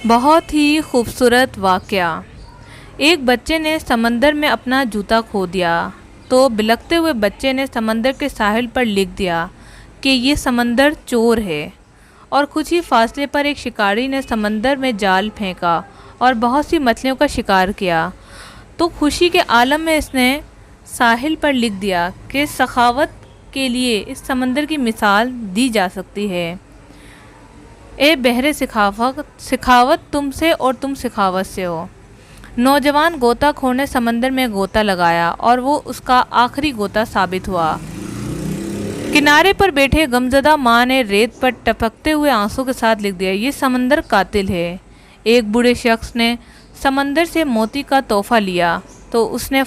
بہت ہی خوبصورت واقعہ۔ ایک بچے نے سمندر میں اپنا جوتا کھو دیا تو بلکتے ہوئے بچے نے سمندر کے ساحل پر لکھ دیا کہ یہ سمندر چور ہے، اور کچھ ہی فاصلے پر ایک شکاری نے سمندر میں جال پھینکا اور بہت سی مچھلیوں کا شکار کیا، تو خوشی کے عالم میں اس نے ساحل پر لکھ دیا کہ سخاوت کے لیے اس سمندر کی مثال دی جا سکتی ہے۔ اے بحر سخاوت تم سے اور تم سخاوت سے ہو۔ نوجوان غوطہ خور نے سمندر میں غوطہ لگایا اور وہ اس کا آخری غوطہ ثابت ہوا۔ کنارے پر بیٹھے غمزدہ ماں نے ریت پر ٹپکتے ہوئے آنسوں کے ساتھ لکھ دیا، یہ سمندر قاتل ہے۔ ایک بوڑھے شخص نے سمندر سے موتی کا تحفہ لیا تو اس نے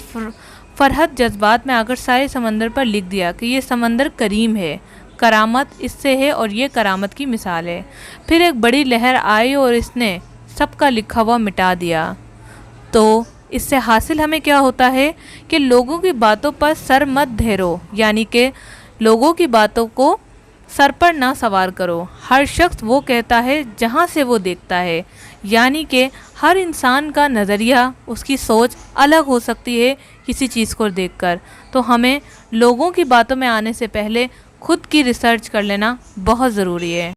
فرحت جذبات میں آ کر سارے سمندر پر لکھ دیا کہ یہ سمندر کریم ہے، کرامت اس سے ہے اور یہ کرامت کی مثال ہے۔ پھر ایک بڑی لہر آئی اور اس نے سب کا لکھا ہوا مٹا دیا۔ تو اس سے حاصل ہمیں کیا ہوتا ہے کہ لوگوں کی باتوں پر سر مت دھیرو، یعنی کہ لوگوں کی باتوں کو سر پر نہ سوار کرو۔ ہر شخص وہ کہتا ہے جہاں سے وہ دیکھتا ہے، یعنی کہ ہر انسان کا نظریہ، اس کی سوچ الگ ہو سکتی ہے کسی چیز کو دیکھ کر۔ تو ہمیں لوگوں کی باتوں میں آنے سے پہلے خود کی ریسرچ کر لینا بہت ضروری ہے۔